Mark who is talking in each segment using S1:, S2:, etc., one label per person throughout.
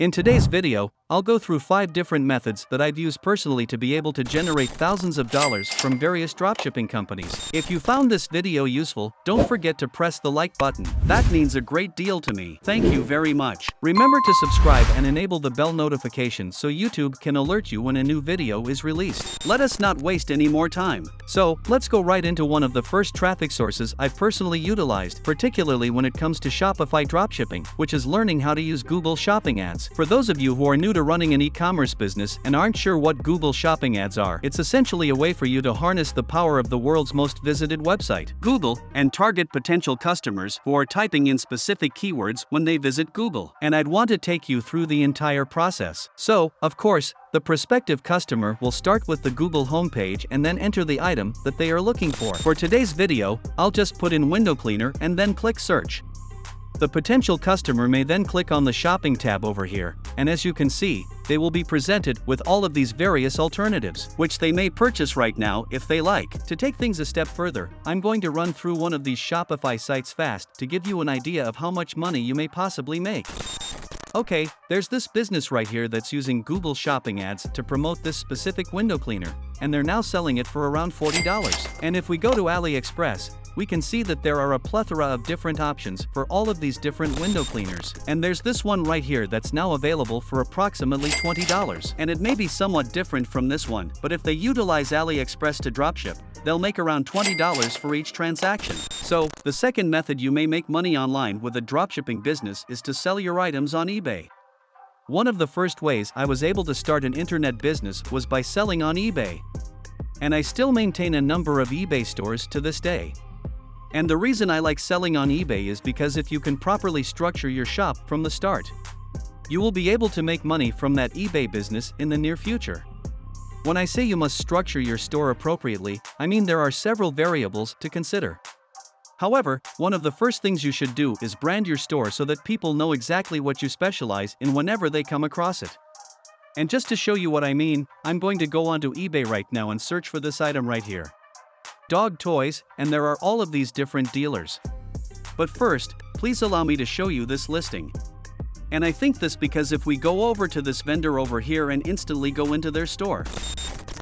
S1: In today's video, I'll go through 5 different methods that I've used personally to be able to generate thousands of dollars from various dropshipping companies. If you found this video useful, don't forget to press the like button. That means a great deal to me. Thank you very much. Remember to subscribe and enable the bell notification so YouTube can alert you when a new video is released. Let us not waste any more time. So, let's go right into one of the first traffic sources I've personally utilized, particularly when it comes to Shopify dropshipping, which is learning how to use Google Shopping ads. For those of you who are new to running an e-commerce business and aren't sure what Google Shopping ads are, it's essentially a way for you to harness the power of the world's most visited website, Google, and target potential customers who are typing in specific keywords when they visit Google. And I'd want to take you through the entire process. So, of course, the prospective customer will start with the Google homepage and then enter the item that they are looking for. For today's video, I'll just put in window cleaner and then click search. The potential customer may then click on the shopping tab over here, and as you can see, they will be presented with all of these various alternatives, which they may purchase right now if they like. To take things a step further, I'm going to run through one of these Shopify sites fast to give you an idea of how much money you may possibly make. Okay, there's this business right here that's using Google Shopping ads to promote this specific window cleaner, and they're now selling it for around $40. And if we go to AliExpress, we can see that there are a plethora of different options for all of these different window cleaners. And there's this one right here that's now available for approximately $20. And it may be somewhat different from this one, but if they utilize AliExpress to dropship, they'll make around $20 for each transaction. So, the second method you may make money online with a dropshipping business is to sell your items on eBay. One of the first ways I was able to start an internet business was by selling on eBay. And I still maintain a number of eBay stores to this day. And the reason I like selling on eBay is because if you can properly structure your shop from the start, you will be able to make money from that eBay business in the near future. When I say you must structure your store appropriately, I mean there are several variables to consider. However, one of the first things you should do is brand your store so that people know exactly what you specialize in whenever they come across it. And just to show you what I mean, I'm going to go onto eBay right now and search for this item right here. Dog toys, and there are all of these different dealers. But first, please allow me to show you this listing. And I think this because if we go over to this vendor over here and instantly go into their store,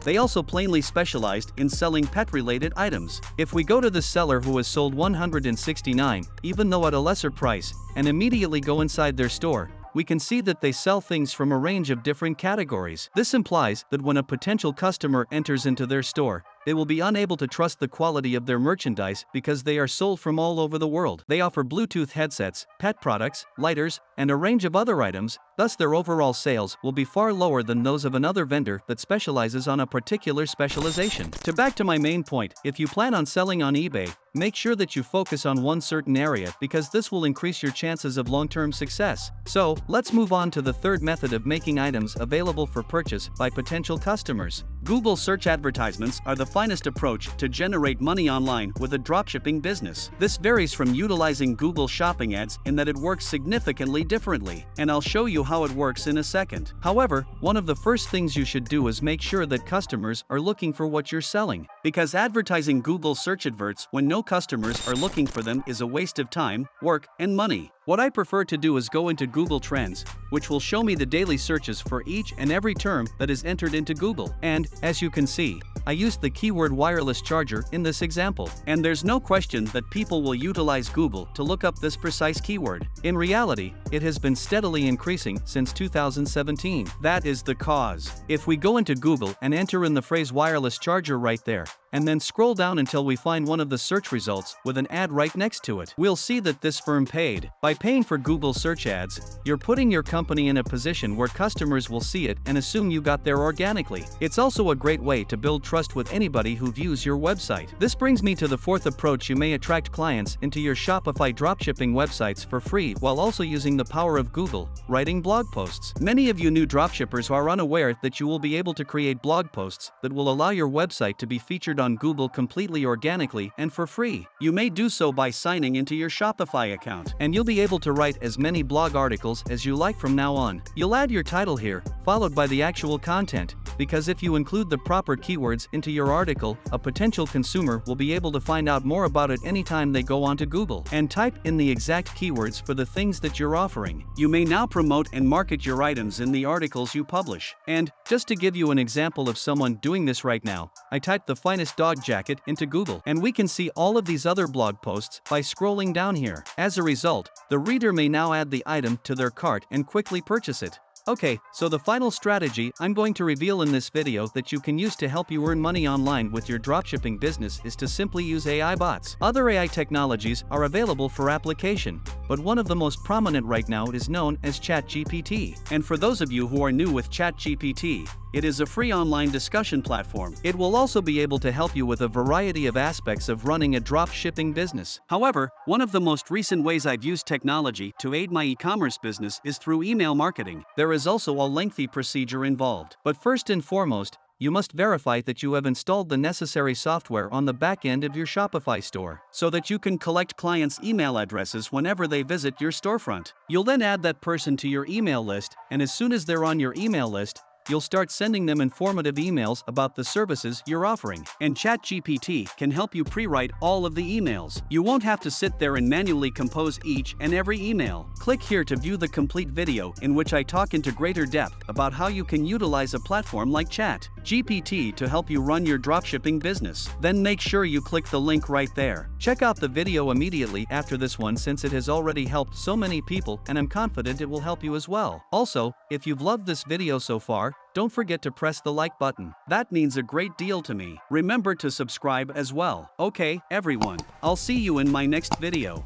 S1: they also plainly specialized in selling pet-related items. If we go to the seller who has sold 169, even though at a lesser price, and immediately go inside their store, we can see that they sell things from a range of different categories. This implies that when a potential customer enters into their store, they will be unable to trust the quality of their merchandise because they are sold from all over the world. They offer Bluetooth headsets, pet products, lighters, and a range of other items, thus their overall sales will be far lower than those of another vendor that specializes on a particular specialization. Back to my main point, if you plan on selling on eBay, make sure that you focus on one certain area because this will increase your chances of long-term success. So, let's move on to the third method of making items available for purchase by potential customers. Google search advertisements are the finest approach to generate money online with a dropshipping business. This varies from utilizing Google Shopping ads in that it works significantly differently, and I'll show you how it works in a second. However, one of the first things you should do is make sure that customers are looking for what you're selling, because advertising Google search adverts when no customers are looking for them is a waste of time, work, and money. What I prefer to do is go into Google Trends, which will show me the daily searches for each and every term that is entered into Google. And, as you can see, I used the keyword wireless charger in this example. And there's no question that people will utilize Google to look up this precise keyword. In reality, it has been steadily increasing since 2017. That is the cause. If we go into Google and enter in the phrase wireless charger right there, and then scroll down until we find one of the search results with an ad right next to it, we'll see that this firm paid. By paying for Google search ads, you're putting your company in a position where customers will see it and assume you got there organically. It's also a great way to build trust with anybody who views your website. This brings me to the fourth approach. You may attract clients into your Shopify dropshipping websites for free while also using the power of Google, writing blog posts. Many of you new dropshippers are unaware that you will be able to create blog posts that will allow your website to be featured on Google completely organically and for free. You may do so by signing into your Shopify account, and you'll be able to write as many blog articles as you like from now on. You'll add your title here, followed by the actual content, because if you include the proper keywords into your article, a potential consumer will be able to find out more about it anytime they go onto Google and type in the exact keywords for the things that you're offering. You may now promote and market your items in the articles you publish. And, just to give you an example of someone doing this right now, I typed the finest dog jacket into Google, and we can see all of these other blog posts by scrolling down here. As a result, the reader may now add the item to their cart and quickly purchase it. Okay, so the final strategy I'm going to reveal in this video that you can use to help you earn money online with your dropshipping business is to simply use AI bots. Other AI technologies are available for application, but one of the most prominent right now is known as ChatGPT. And for those of you who are new with ChatGPT, it is a free online discussion platform. It will also be able to help you with a variety of aspects of running a dropshipping business. However, one of the most recent ways I've used technology to aid my e-commerce business is through email marketing. There is also a lengthy procedure involved. But first and foremost, you must verify that you have installed the necessary software on the back end of your Shopify store, so that you can collect clients' email addresses whenever they visit your storefront. You'll then add that person to your email list, and as soon as they're on your email list, you'll start sending them informative emails about the services you're offering. And ChatGPT can help you pre-write all of the emails. You won't have to sit there and manually compose each and every email. Click here to view the complete video in which I talk into greater depth about how you can utilize a platform like ChatGPT to help you run your dropshipping business. Then make sure you click the link right there. Check out the video immediately after this one since it has already helped so many people, and I'm confident it will help you as well. Also, if you've loved this video so far, don't forget to press the like button. That means a great deal to me. Remember to subscribe as well. Okay, everyone, I'll see you in my next video.